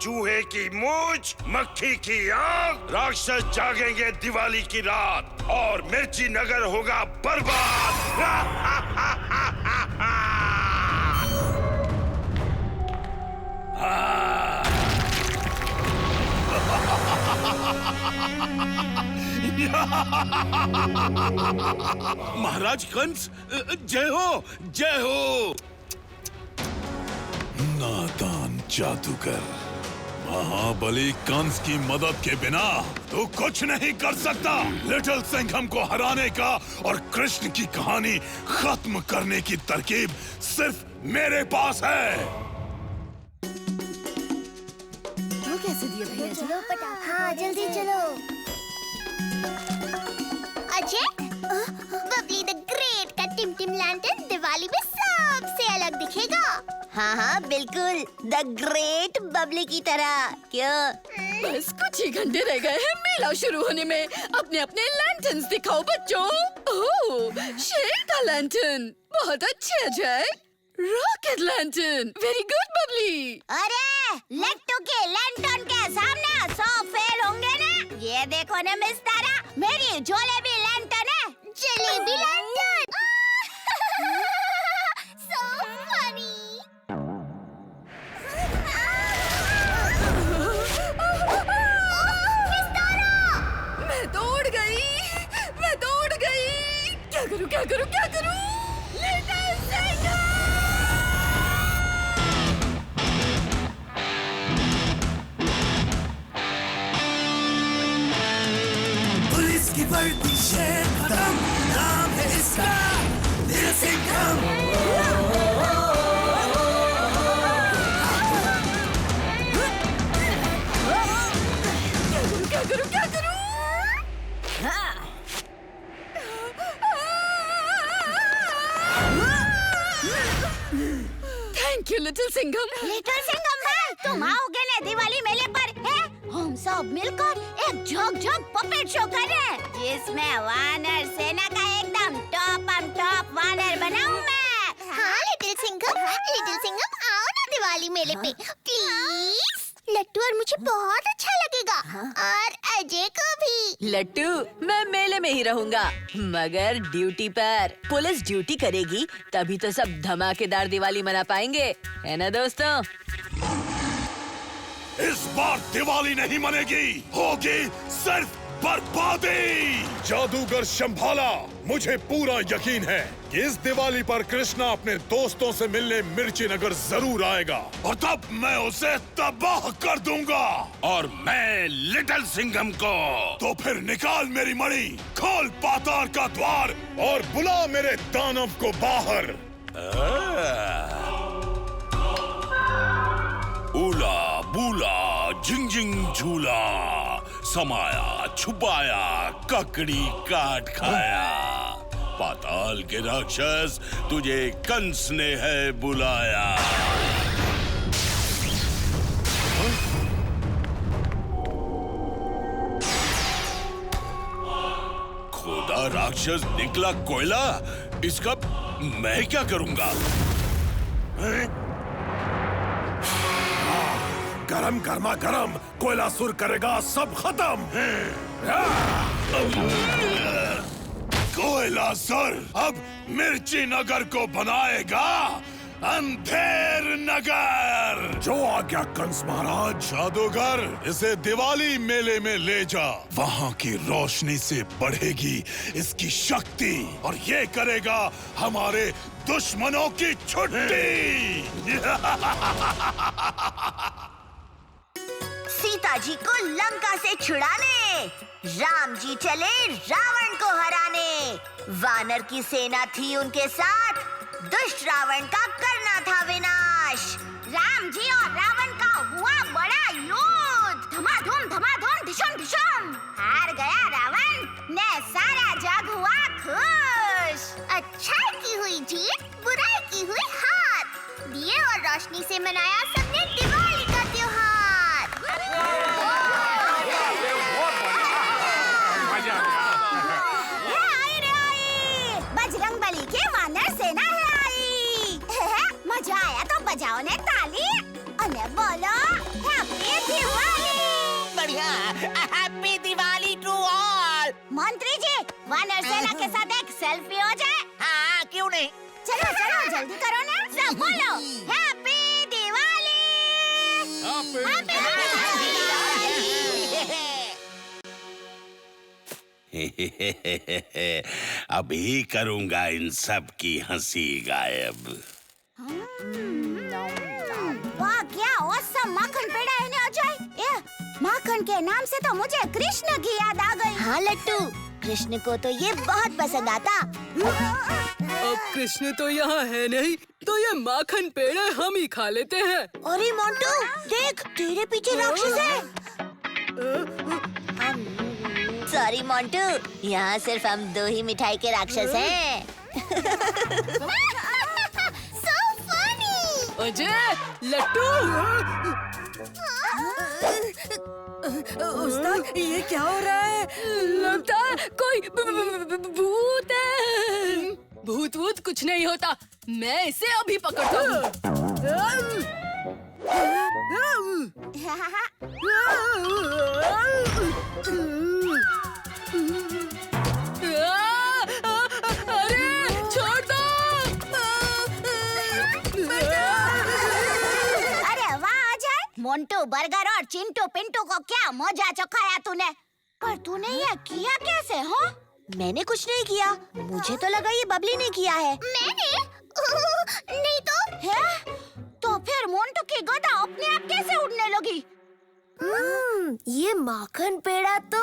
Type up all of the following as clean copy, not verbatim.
चूहे की मूंछ, मक्खी की आंख, राक्षस जागेंगे दिवाली की रात और मिर्ची नगर होगा बर्बाद। महाराज कंस, जय हो, जय हो। नादान जादूगर, महाबली कंस की मदद के बिना तू कुछ नहीं कर सकता। लिटिल सिंघम को हराने का और कृष्ण की कहानी खत्म करने की तरकीब सिर्फ मेरे पास है। कैसे दिए भैया? चलो हाँ जल्दी चलो। अजय, बबली द ग्रेट का टिम लैंटर्न दिवाली में सबसे अलग दिखेगा। हाँ बिल्कुल, द ग्रेट बबली की तरह। क्यों? बस कुछ ही घंटे रह गए हैं मेला शुरू होने में। अपने अपने लैंटर्न्स दिखाओ बच्चों। ओह, शेर का लैंटर्न, बहुत अच्छे Ajay. Rocket lantern, very good Babli. अरे लट्टू के लैंटर्न के सामने 100 फेल होंगे ना। ये देखो ना मिस तारा, मेरी जलेबी लैंटर्न है, jalebi lantern. So funny। Miss Tara, मैं तो उड़ गई। क्या करूं? लिटिल सिंघम। पुलिस की वर्दी शेर खत्म, नाम है इसका लिटिल सिंघम। क्या करूं? Thank you little Singham. Little Singham भाई, तुम आओगे ना दिवाली मेले पर? है हम सब मिलकर एक झक पपेट शो करें, जिसमें वानर सेना का एकदम टॉप वानर बनाऊं मैं। हाँ लिटिल सिंघम आओ ना दिवाली मेले पे प्लीज। लट्टू और मुझे बहुत अच्छा लगेगा, और अजय को भी। लट्टू, मैं मेले में ही रहूंगा, मगर ड्यूटी पर। पुलिस ड्यूटी करेगी तभी तो सब धमाकेदार दिवाली मना पाएंगे, है ना दोस्तों? इस बार दिवाली नहीं मनेगी, होगी सिर्फ बर्बादी। जादूगर शंभाला, मुझे पूरा यकीन है कि इस दिवाली पर कृष्णा अपने दोस्तों से मिलने मिर्ची नगर जरूर आएगा और तब मैं उसे तबाह कर दूंगा। और मैं लिटिल सिंघम को। तो फिर निकाल मेरी मणि, खोल पाताल का द्वार और बुला मेरे दानव को बाहर। उला बूला झिंग झूला, समाया छुपाया ककड़ी काट खाया। पाताल के राक्षस, तुझे कंस ने है बुलाया। खुदा राक्षस निकला कोयला, इसका मैं क्या करूंगा? गरम गर्मा गरम कोयला सुर करेगा सब खत्म। कोयला सर अब मिर्ची नगर को बनाएगा अंधेर नगर। जो आज्ञा कंस महाराज। जादूगर, इसे दिवाली मेले में ले जा, वहाँ की रोशनी से बढ़ेगी इसकी शक्ति और ये करेगा हमारे दुश्मनों की छुट्टी। सीता जी को लंका से छुड़ाने, राम जी चले रावण को हराने। वानर की सेना थी उनके साथ, दुष्ट रावण का करना था विनाश। राम जी और रावण का हुआ बड़ा युद्ध, धमाधूम ढिशुम। हार गया रावण ने, सारा जग हुआ खुश। अच्छाई की हुई जीत, बुराई की हुई हार, दिए और रोशनी से मनाया सबने दिवाली का त्योहार। बजरंगबली के वानर सेना है आई। मजा आया तो बजाओ ने ताली और बोलो हैप्पी वानर सेना के साथ एक सेल्फी हो जाए? हाँ, क्यों नहीं? चलो चलो जल्दी करो ना, सब बोलो हैप्पी दिवाली। अभी करूंगा इन सब की हंसी गायब। वाह क्या औसम माखन पेड़ा है ना अजय। ये माखन के नाम से तो मुझे कृष्ण की याद आ गई। हाँ लट्टू, कृष्ण को तो ये बहुत पसंद आता। अब कृष्ण तो यहाँ है नहीं, तो ये माखन पेड़े हम ही खा लेते हैं। अरे मोंटू, देख तेरे पीछे राक्षस है। सॉरी मोंटू, यहाँ सिर्फ हम 2 ही मिठाई के राक्षस हैं। So funny। अजय, लट्टू। उस्ताद, ये क्या हो रहा है? लगता है कोई भूत है। भूत वूत कुछ नहीं होता, मैं इसे अभी पकड़ता हूँ। अरे छोड़ दो। अरे वाह अजय, मोंटू बर्गर और चिंटू पिंटू को क्या मजा चखाया तूने। पर तूने ये किया कैसे? हो मैंने कुछ नहीं किया, मुझे तो लगा ये बबली ने किया है। मैंने नहीं तो है? तो फिर मोंटू की गदा अपने आप कैसे उड़ने लगी? ये माखन पेड़ा तो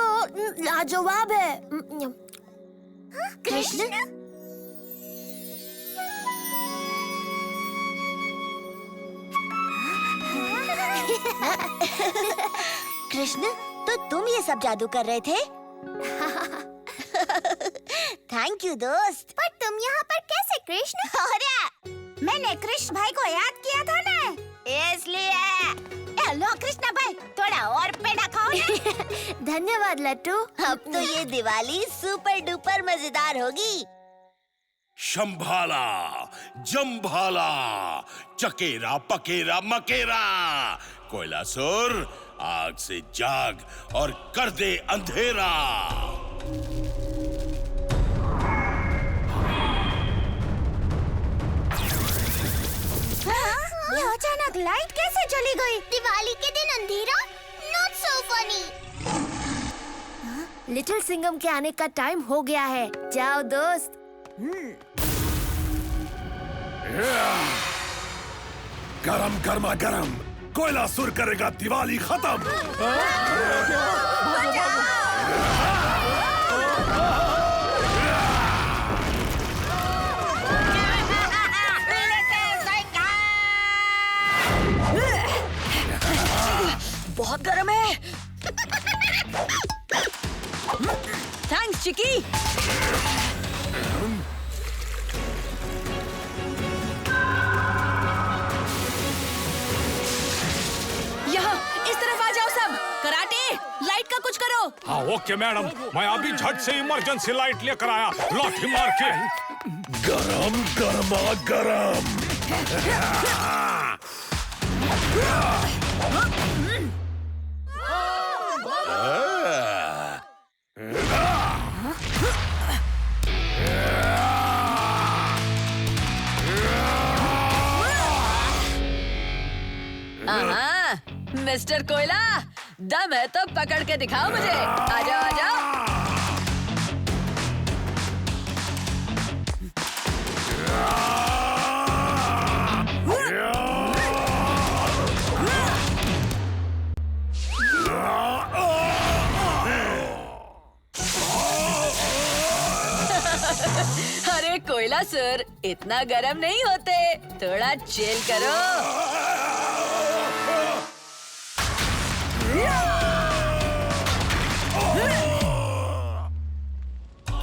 लाजवाब है। कृष्ण कृष्ण, तो तुम ये सब जादू कर रहे थे? थैंक यू दोस्त। पर तुम यहाँ पर कैसे कृष्ण? अरे मैंने कृष्ण भाई को याद किया था ना, इसलिए। लो कृष्ण भाई, थोड़ा और पेड़ा खाओ ना। धन्यवाद लट्टू। अब तो ये दिवाली सुपर डुपर मजेदार होगी। शंभाला, जंभाला, चकेरा पकेरा मकेरा, कोयलासुर आग से जाग और कर दे अंधेरा। ये अचानक लाइट कैसे चली गई? दिवाली के दिन अंधेरा? Not so funny। Little Singham के आने का टाइम हो गया है, जाओ दोस्त। गरम गर्मा गरम कोयलासुर करेगा दिवाली खत्म। बहुत गर्म है। थैंक्स चिकी। यहाँ इस तरफ आ जाओ सब। कराटे, लाइट का कुछ करो। हाँ ओके मैडम, मैं अभी झट से इमरजेंसी लाइट लेकर आया, लाठी मार के। गरम गर्मा गरम। मिस्टर कोयला, दम है तो पकड़ के दिखाओ मुझे। आ जाओ आ जाओ। अरे कोयला सर, इतना गरम नहीं होते, थोड़ा चिल करो।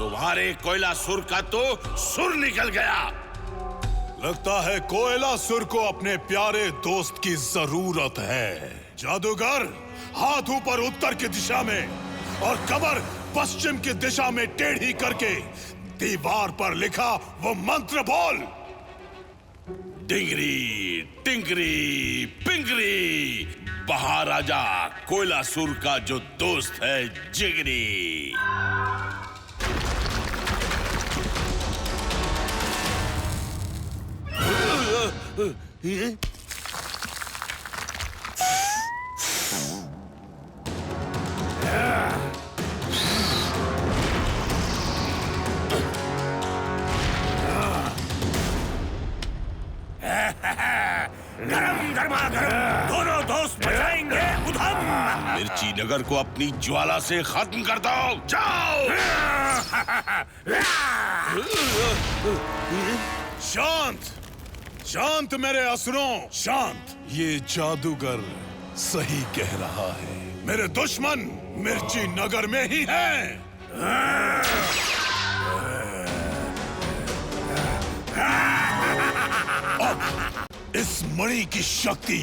तुम्हारे कोयलासुर का तो सुर निकल गया। लगता है कोयलासुर को अपने प्यारे दोस्त की जरूरत है। जादूगर, हाथ ऊपर उत्तर की दिशा में और कमर पश्चिम की दिशा में टेढ़ी करके दीवार पर लिखा वो मंत्र बोल। डिंगरी टिंगरी पिंगरी, बाहर आजा कोयलासुर का जो दोस्त है जिगरी। ये? गरम गरमा गरम दोनों दोस्त बजाएंगे उधम। मिर्ची नगर को अपनी ज्वाला से खत्म कर दो, जाओ। शांत, शांत मेरे असुरों, शांत। ये जादूगर सही कह रहा है, मेरे दुश्मन मिर्ची नगर में ही हैं। अब इस मणि की शक्ति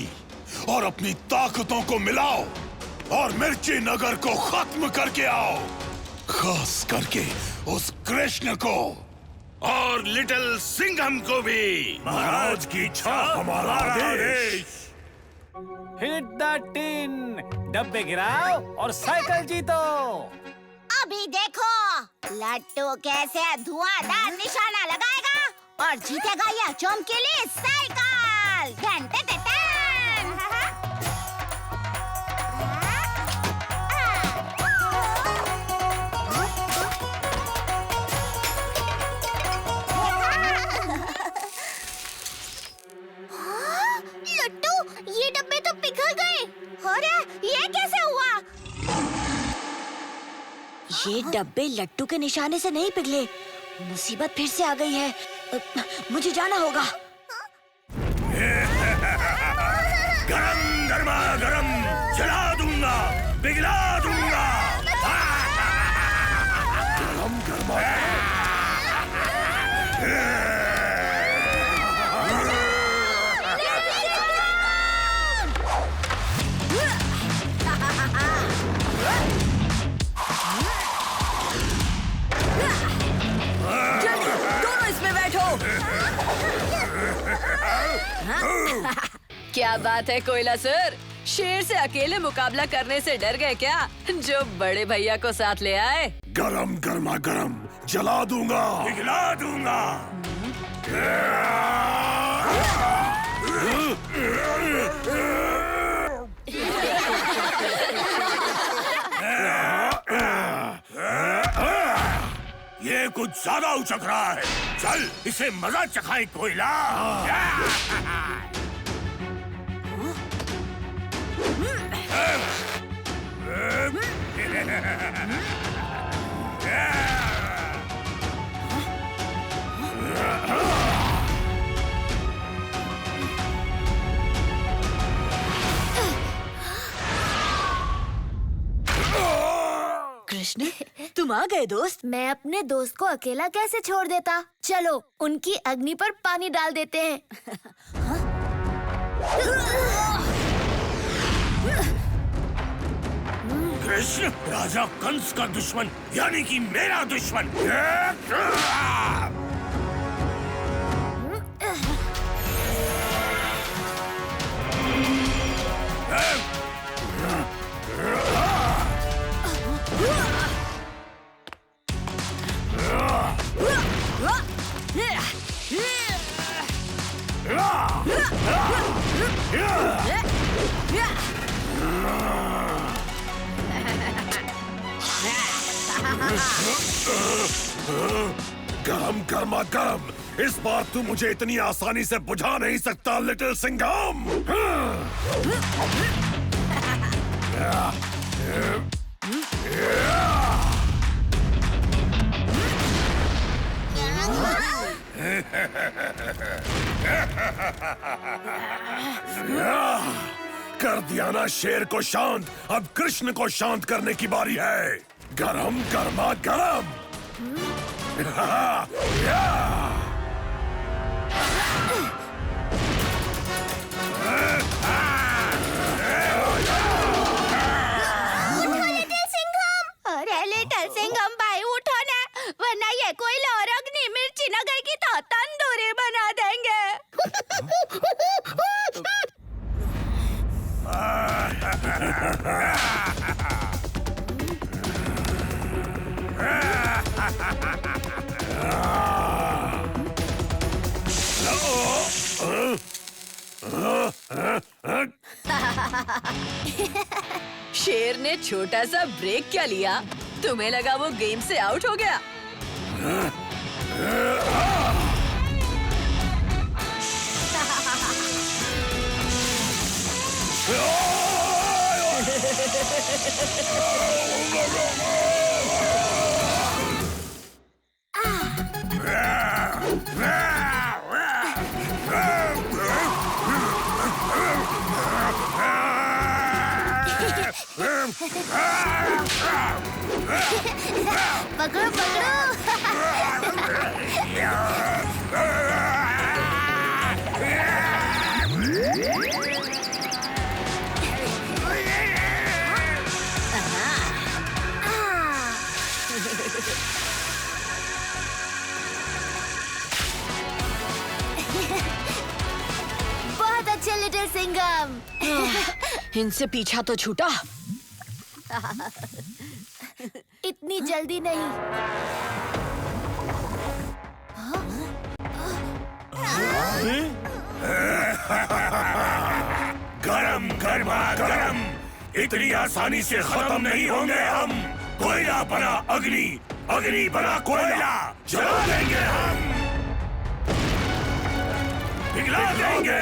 और अपनी ताकतों को मिलाओ और मिर्ची नगर को खत्म करके आओ, खास करके उस कृष्ण को और लिटिल सिंघम को भी। महाराज की इच्छा हमारा आदेश। हिट द टिन, डब्बे गिराओ और साइकिल जीतो। अभी देखो लट्टू कैसे धुआंधार निशाना लगाएगा और जीतेगा यह चमकीली साइकिल। टन टन टन टन। लट्टू, ये डब्बे तो पिघल गए। अरे ये कैसे हुआ? ये डब्बे लट्टू के निशाने से नहीं पिघले, मुसीबत फिर से आ गई है। मुझे जाना होगा। गरम गरमा गरम जला दूंगा, पिघला दूंगा। गरम गरमा दोनों इसमें बैठो। क्या बात है कोयला सर, शेर से अकेले मुकाबला करने से डर गए क्या, जो बड़े भैया को साथ ले आए? गरम गरमा गरम जला दूंगा, पिघला दूंगा। ये कुछ ज्यादा उचक रहा है, चल इसे मजा चखाए कोयला। कृष्ण, तुम आ गए दोस्त। मैं अपने दोस्त को अकेला कैसे छोड़ देता? चलो उनकी अग्नि पर पानी डाल देते हैं। कृष्ण राजा कंस का दुश्मन, यानी कि मेरा दुश्मन। गरम गरमा गरम, इस बार तू मुझे इतनी आसानी से बुझा नहीं सकता लिटिल सिंघम। कर दिया ना शेर को शांत, अब कृष्ण को शांत करने की बारी है। गरम गरमा गरम। अरे लिटिल सिंघम भाई उठो ना, वरना ये कोयला और अग्नि मिर्ची नगर की तो तंदूरी बना देंगे। शेर ने छोटा सा ब्रेक क्या लिया? तुम्हें लगा वो गेम से आउट हो गया? पकड़ो पकड़ो। बहुत अच्छे लिटिल सिंघम। इनसे पीछा तो छूटा। इतनी जल्दी नहीं। गरम गरमा गरम, इतनी आसानी से खत्म नहीं होंगे हम। कोयला बना अग्नि, अग्नि बना कोयला, जला देंगे हम, पिघला देंगे।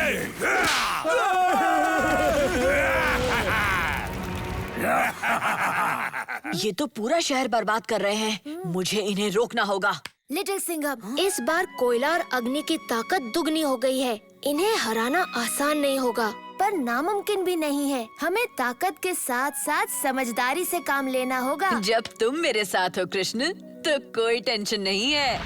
ये तो पूरा शहर बर्बाद कर रहे हैं। मुझे इन्हें रोकना होगा। लिटिल सिंघम, इस बार कोयला और अग्नि की ताकत दुगनी हो गई है। इन्हें हराना आसान नहीं होगा, पर नामुमकिन भी नहीं है। हमें ताकत के साथ साथ समझदारी से काम लेना होगा। जब तुम मेरे साथ हो कृष्ण, तो कोई टेंशन नहीं है।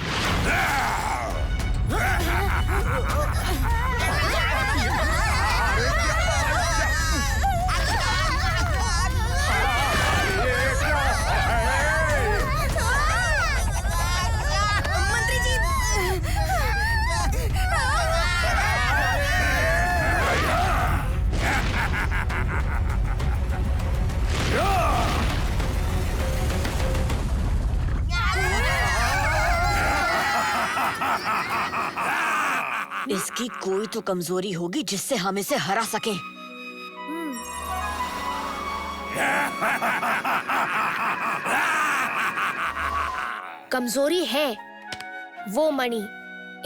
मंत्री जी, इसकी कोई तो कमजोरी होगी जिससे हम इसे हरा सकें। कमजोरी है वो मणि।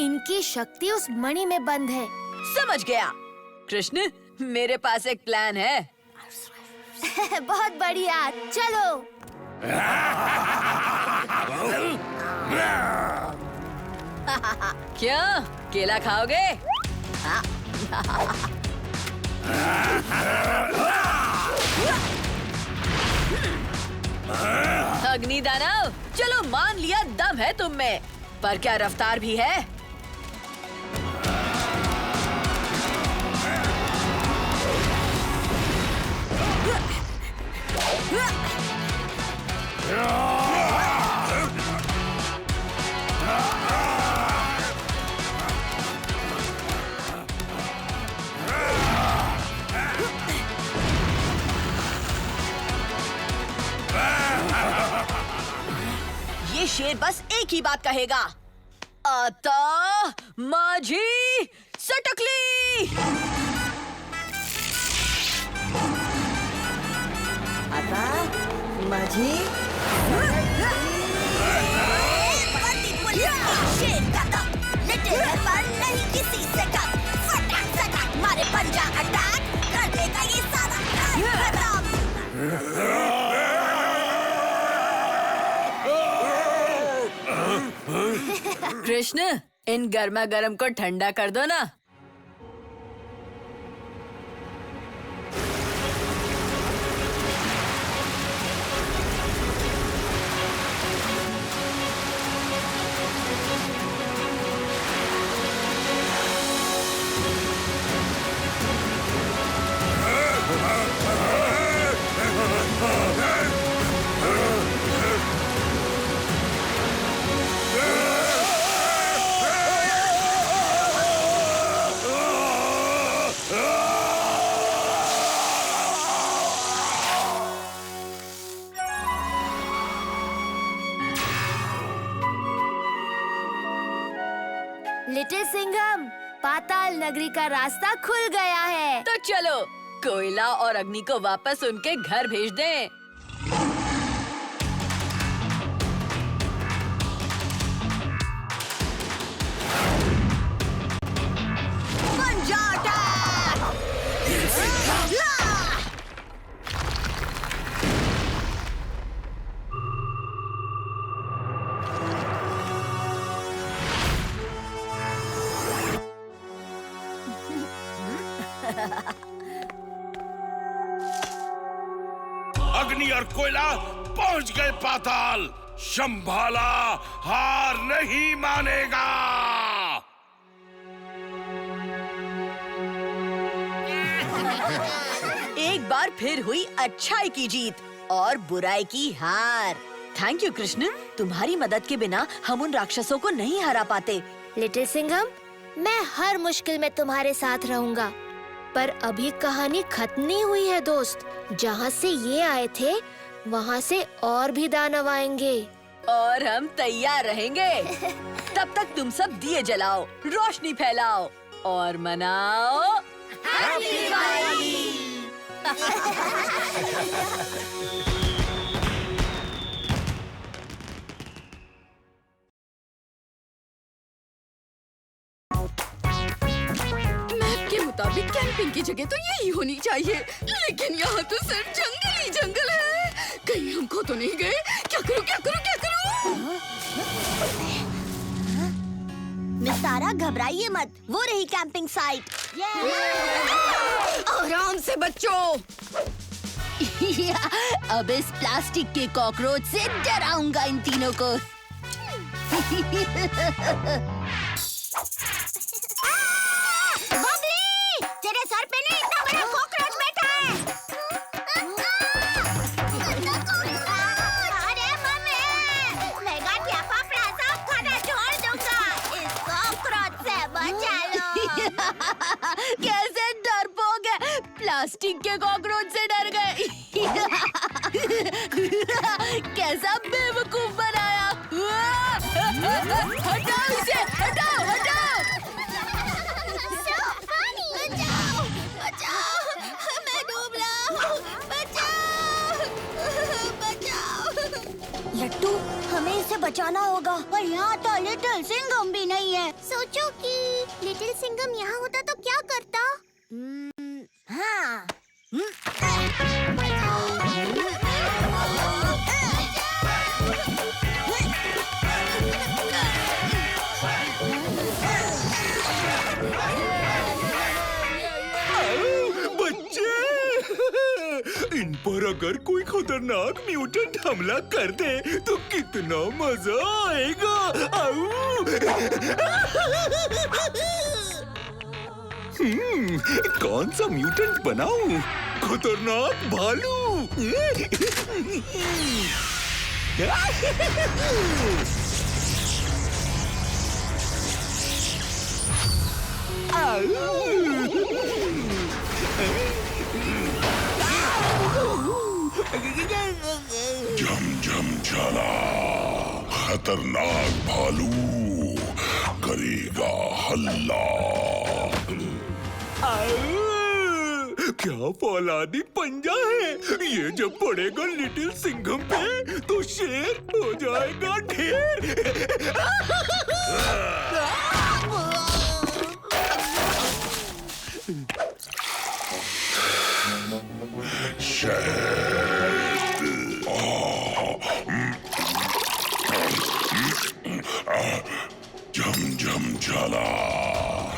इनकी शक्ति उस मणि में बंद है। समझ गया। कृष्ण, मेरे पास एक प्लान है। बहुत बढ़िया, चलो। क्या केला खाओगे? अग्नि दानव, चलो मान लिया दम है तुम में, पर क्या रफ्तार भी है? ये शेर बस एक ही बात कहेगा, आता माझी सटकली। आता माझी शेर का दम, लिटिल पर नहीं किसी से कम। फटाक फटाक मारे पंजा अटैक, कर देगा ये सारा काम खत्म। कृष्ण, इन गर्मा गर्म को ठंडा कर दो ना। लिटिल सिंघम, पाताल नगरी का रास्ता खुल गया है। तो चलो कोयला और अग्नि को वापस उनके घर भेज दें। अग्नि और कोयला पहुंच गए पाताल। शंभाला हार नहीं मानेगा। एक बार फिर हुई अच्छाई की जीत और बुराई की हार। थैंक यू कृष्ण, तुम्हारी मदद के बिना हम उन राक्षसों को नहीं हरा पाते। लिटिल सिंघम, मैं हर मुश्किल में तुम्हारे साथ रहूंगा। पर अभी कहानी खत्म नहीं हुई है दोस्त। जहाँ से ये आए थे वहाँ से और भी दानव आएंगे और हम तैयार रहेंगे। तब तक तुम सब दिए जलाओ, रोशनी फैलाओ और मनाओ हैप्पी दिवाली। मैप के मुताबिक कैंपिंग की जगह तो यही होनी चाहिए, लेकिन यहाँ तो सिर्फ जंगल ही जंगल है। कहीं हम खो तो नहीं गए? क्या करूँ क्या करूँ क्या करूँ? मिस तारा, घबराइए मत, वो रही कैंपिंग साइट। आराम से बच्चों। अब इस प्लास्टिक के कॉकरोच से डराऊंगा इन तीनों को। बबली, तेरे सर पे नहीं इतना बड़ा कॉकरोच बैठा है। अरे मम्मी, मैं गाठिया पापड़ा सब खाना छोड़ दूंगा। इस कॉकरोच से बचा लो। कैसे डरपोक है, प्लास्टिक के कॉकरोच से डर गए। कैसा बेवकूफ बनाया। हटाओ इसे, हटाओ हटाओ। बचाओ, बचाओ, मैं डूब रहा हूँ। बचाओ, बचाओ। लट्टू, हमें इसे बचाना होगा, पर यहाँ तो लिटिल सिंघम भी नहीं है। सोचो कि लिटिल सिंघम यहाँ होता तो क्या करता? हाँ। इन पर अगर कोई खतरनाक म्यूटेंट हमला कर दे तो कितना मजा आएगा। कौन सा म्यूटेंट बनाऊं? खतरनाक भालू। झम झला, खतरनाक भालू करेगा हल्ला। क्या फौलादी पंजा है, ये जब पड़ेगा लिटिल सिंघम पे तो शेर हो जाएगा ढेर। झम झम झाला,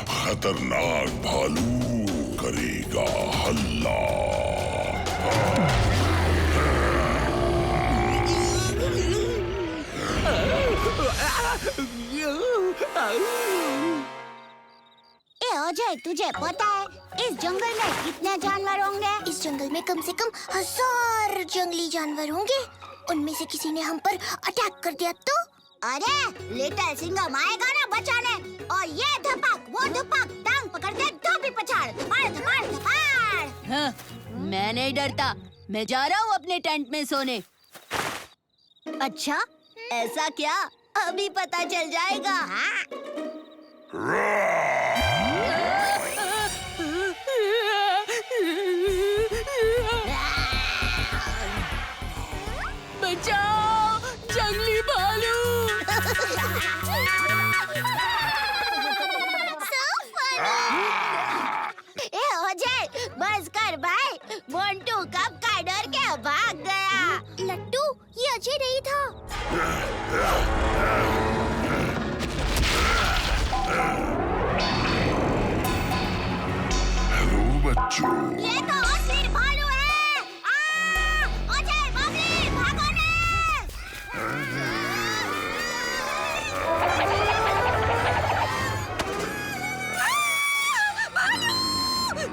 खतरनाक भालू करेगा हल्ला। ए अजय, तुझे पता है इस जंगल में कितने जानवर होंगे? इस जंगल में कम से कम 1000 जंगली जानवर होंगे। उनमें से किसी ने हम पर अटैक कर दिया तो? अरे लिटिल सिंघम आएगा ना बचाने, और ये धपक वो धपक, टांग पकड़ के धोबी पछाड़, धपाड़ धपाड़ धपाड़। हाँ, मैं नहीं डरता, मैं जा रहा हूँ अपने टेंट में सोने। अच्छा, ऐसा क्या? अभी पता चल जाएगा। बचाओ, जंगली भालू। ए अजय, बस कर भाई। मोंटू कब का डर के भाग गया। लट्टू, ये अजय नहीं था। हेलो बच्चों। ये तो असली भालू है। अजय, मम्मी, भागो ने।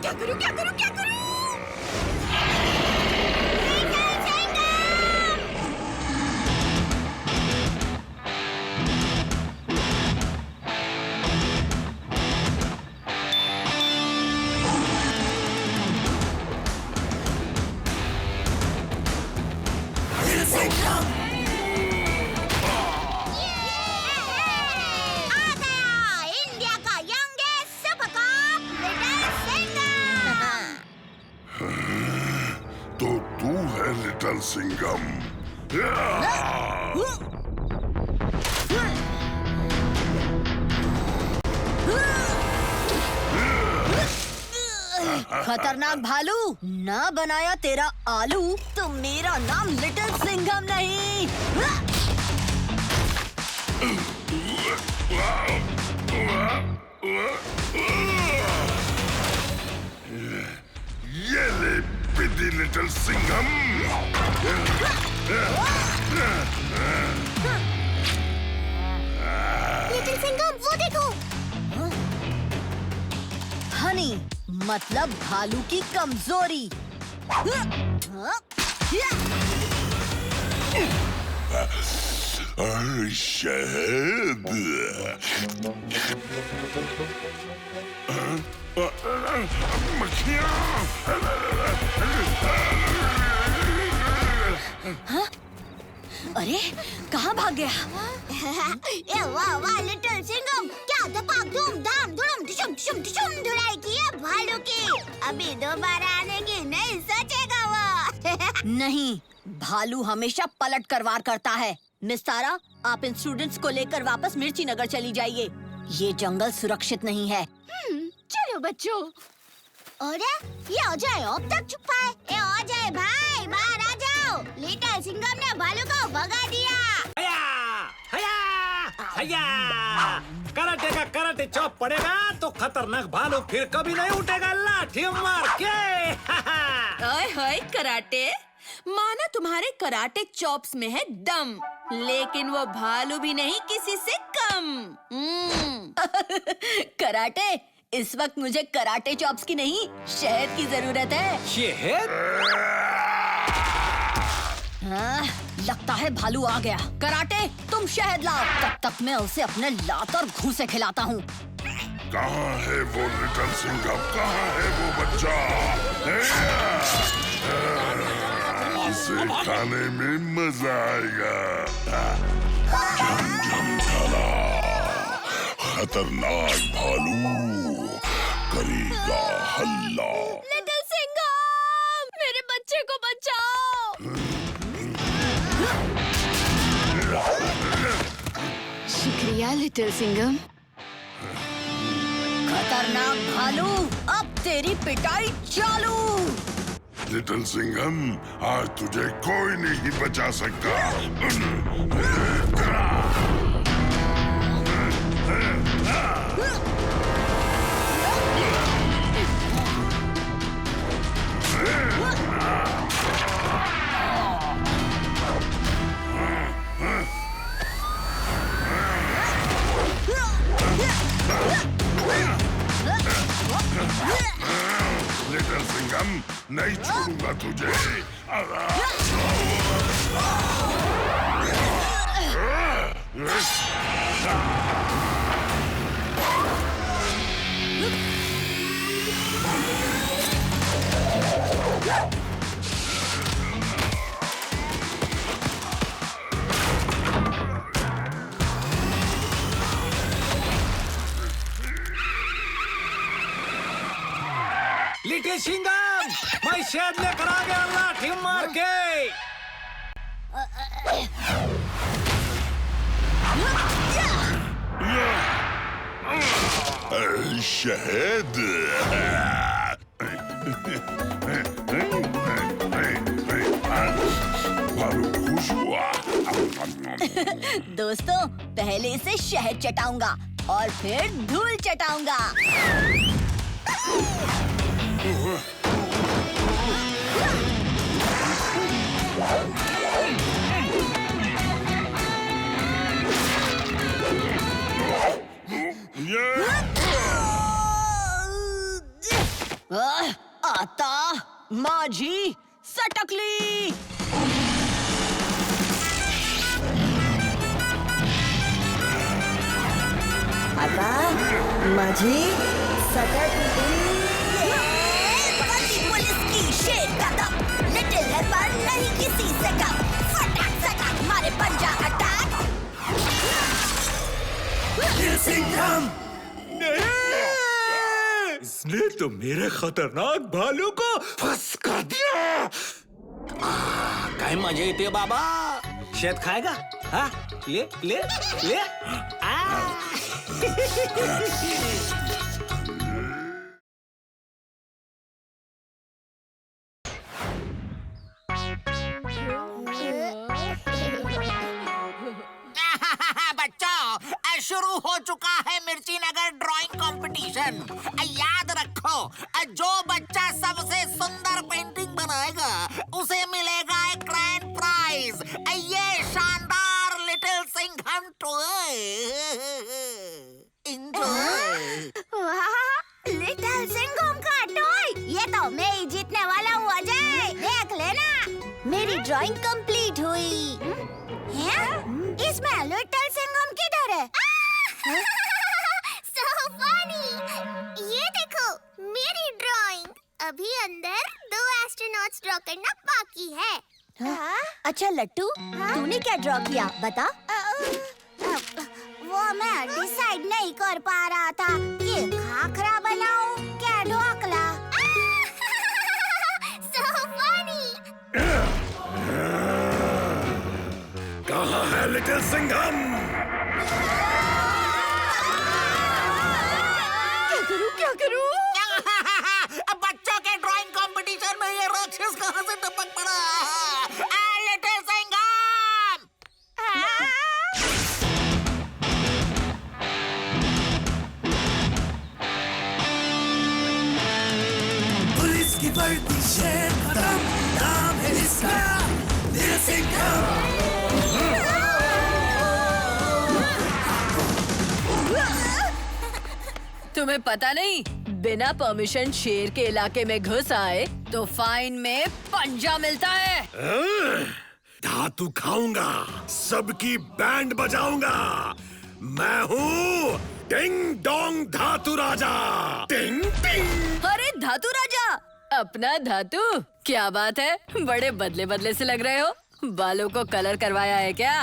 क्या करूं, क्या करूं, क्या करूं? आ गया इंडिया का youngest super cop, little Singham. तो तू है लिटिल सिंघम। खतरनाक भालू, ना बनाया तेरा आलू तो मेरा नाम लिटिल सिंघम नहीं। ये ले पिटी लिटिल सिंघम। लिटिल सिंघम, वो देखो। हनी मतलब भालू की कमजोरी। शहद। अरे कहाँ भाग गया? ए वाह वाह लिटिल सिंघम, क्या धपाक धूम धाम धुड़ुम टिशुम टिशुम टिशुम धुलाई की है भालू की। अभी दोबारा आने की नहीं सोचेगा वो। नहीं, भालू हमेशा पलट कर वार करता है। मिस तारा, आप इन स्टूडेंट्स को लेकर वापस मिर्ची नगर चली जाइए। ये जंगल सुरक्षित नहीं है। चलो बच्चों। अरे ये अजय अब तक छुपा है। ए अजय भाई, बाहर आ जाओ। लिटिल सिंघम ने भालू को भगा दिया। हया हया हया। कराटे का कराटे चॉप पड़ेगा तो खतरनाक भालू फिर कभी नहीं उठेगा लाठी मार के। ओए होए कराटे, माना तुम्हारे कराटे चॉप्स में है दम, लेकिन वो भालू भी नहीं किसी से कम। कराटे, इस वक्त मुझे कराटे चॉप्स की नहीं, शहद की जरूरत है। शहद? हाँ, लगता है भालू आ गया। कराटे, तुम शहद लाओ, तब तक मैं उसे अपने लात और घूंसे खिलाता हूँ। कहाँ है वो लिटिल सिंघम? कहाँ है वो बच्चा? इसे खाने में मजा आएगा। जम जम खाना। खतरनाक भालू करेगा हल्ला। लिटिल सिंघम, मेरे बच्चे को बचाओ। शुक्रिया लिटिल सिंघम। खतरनाक भालू, अब तेरी पिटाई चालू। लिटिल सिंघम, आज तुझे कोई नहीं बचा सकता। लिटिल सिंघम, नहीं छोड़ूंगा तुझे। लिटिल सिंघम, मैं शहद लेकर आ गया लाठी मार के। शहद। खुश हुआ। दोस्तों, पहले इसे शहद चटाऊंगा और फिर धूल चटाऊंगा। आता माझी सटकली। आता माझी सटकली। पुलिस की शेर का दम, लिटिल है पर नहीं किसी से कम। फटाक फटाक मारे पंजा अटैक। सिंघम इसने तो मेरे खतरनाक भालू को फंस कर दिया। काय मजा येते बाबा। शेत खाएगा? हाँ? ले ले ले। बच्चों, शुरू हो चुका है मिर्ची नगर ड्राइंग कंपटीशन। याद रखो, जो बच्चा सबसे सुंदर पेंटिंग बनाएगा उसे मिलेगा एक ग्रैंड प्राइज। ये शानदार little Singham toy. Enjoy. Little Singham का टॉय, ये तो मैं ही जीतने वाला हूँ अजय। देख लेना, मेरी ड्राइंग कंप्लीट हुई। इसमें लिटिल सिंघम किधर है? So funny! ये देखो मेरी ड्राइंग। अभी अंदर 2 एस्ट्रोनॉट्स ड्रॉ करना बाकी है। अच्छा लट्टू, तूने क्या ड्रॉ किया बता? वो मैं डिसाइड नहीं कर पा रहा था कि खाखरा बनाऊं क्या ढोकला। So funny! कहाँ है लिटिल सिंघम? क्या करूं? बच्चों के ड्राइंग कंपटीशन में ये राक्षस कहाँ से टपक पड़ा? लिटिल सिंघम! पुलिस की वर्दी शेर खत्म, नाम है इसका लिटिल सिंघम। तुम्हें पता नहीं, बिना परमिशन शेर के इलाके में घुस आए तो फाइन में पंजा मिलता है। धातु खाऊंगा, सबकी बैंड बजाऊंगा। मैं हूँ टिंग डोंग धातु राजा। टिंग टिंग। अरे धातु राजा, अपना धातु, क्या बात है, बड़े बदले बदले से लग रहे हो। बालों को कलर करवाया है क्या?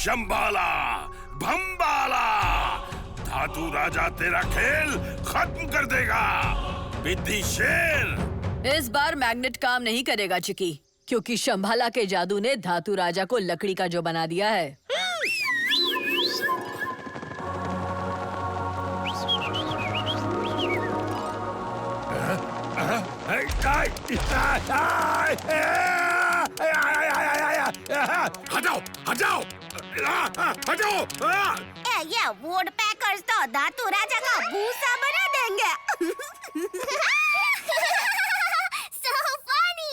शंबाला, भंबाला, धातु राजा तेरा खेल खत्म कर देगा। विद्धि शेर। इस बार मैग्नेट काम नहीं करेगा चिकी, क्योंकि शंभाला के जादू ने धातु राजा को लकड़ी का जो बना दिया है। हटाओ, हटाओ, हटाओ। ये वुड पैकर्स तो धातु राजा का भूसा बना देंगे। So funny!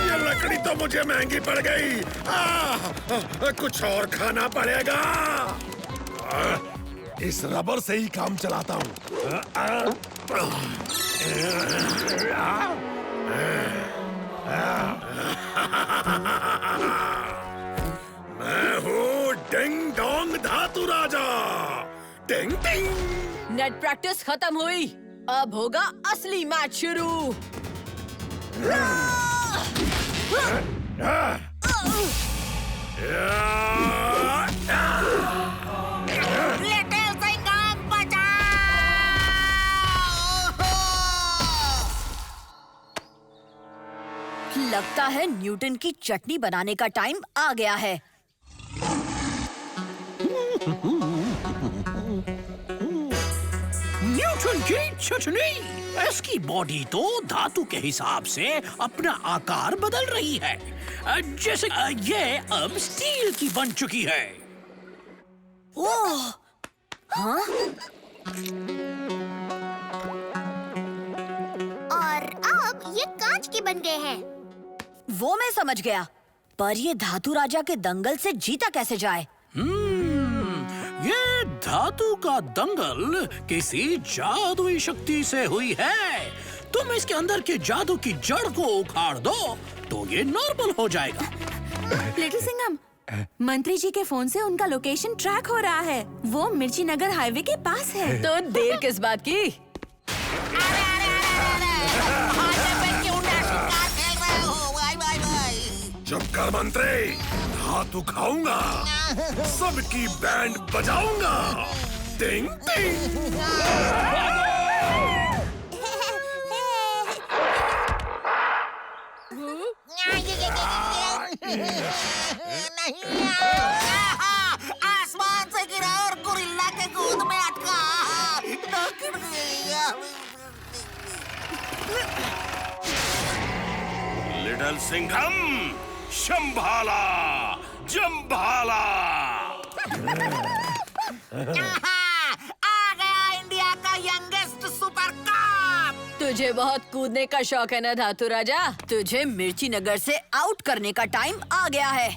ये लकड़ी तो मुझे महंगी पड़ गई। कुछ और खाना पड़ेगा। इस रबर से ही काम चलाता हूँ। नेट प्रैक्टिस खत्म हुई, अब होगा असली मैच शुरू। लिटिल सिंघम बचाओ! लगता है न्यूटन की चटनी बनाने का टाइम आ गया है। न्यूटन की चटनी, इसकी बॉडी तो धातु के हिसाब से अपना आकार बदल रही है, जैसे ये अब स्टील की बन चुकी है। ओह, हाँ? और अब ये कांच के बन गए हैं। वो मैं समझ गया, पर ये धातु राजा के दंगल से जीता कैसे जाए? ये धातु का दंगल किसी जादुई शक्ति से हुई है। तुम इसके अंदर के जादू की जड़ को उखाड़ दो तो ये नॉर्मल हो जाएगा। लिटिल सिंघम, मंत्री जी के फोन से उनका लोकेशन ट्रैक हो रहा है। वो मिर्ची नगर हाईवे के पास है। तो देर किस बात की? चुप कर मंत्री, धातु खाऊंगा, सबकी बैंड बजाऊंगा। टिंग टिंग। आसमान से गिरा और गोरिल्ला के गोद में अटका। लिटिल सिंघम, शंभाला जंभाला। आ गया इंडिया का यंगेस्ट सुपर कप। तुझे बहुत कूदने का शौक है ना धातु राजा? तुझे मिर्ची नगर से आउट करने का टाइम आ गया है।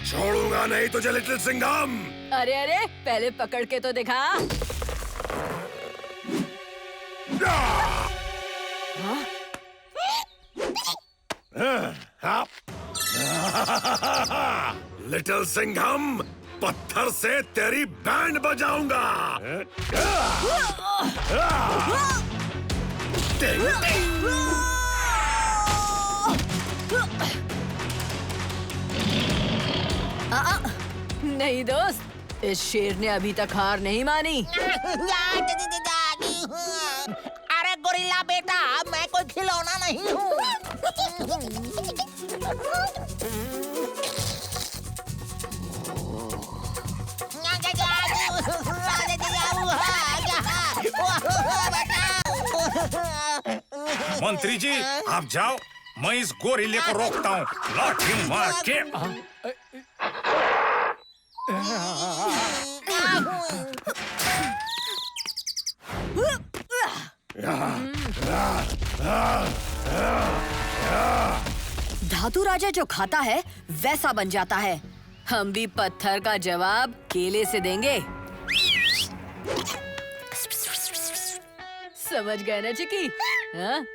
छोड़ूंगा नहीं तुझे लिटिल सिंघम। अरे अरे, पहले पकड़ के तो दिखा। लिटिल सिंघम, पत्थर से तेरी बैंड बजाऊंगा। टिंग टिंग। नहीं दोस्त, इस शेर ने अभी तक हार नहीं मानी। अरे गोरिल्ला बेटा, मैं कोई खिलौना नहीं हूँ। मंत्री जी आप जाओ, मैं इस गोरिल्ले को रोकता हूँ लाठी मार के। धातु राजा जो खाता है वैसा बन जाता है। हम भी पत्थर का जवाब केले से देंगे। समझ गए ना चिकी? हाँ?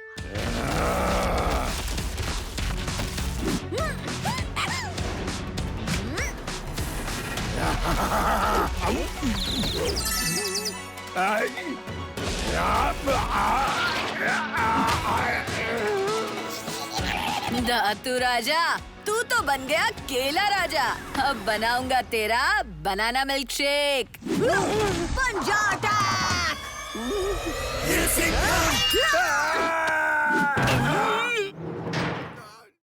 धातु राजा, तू तो बन गया केला राजा। अब बनाऊंगा तेरा बनाना मिल्क शेक। बन जा अटैक!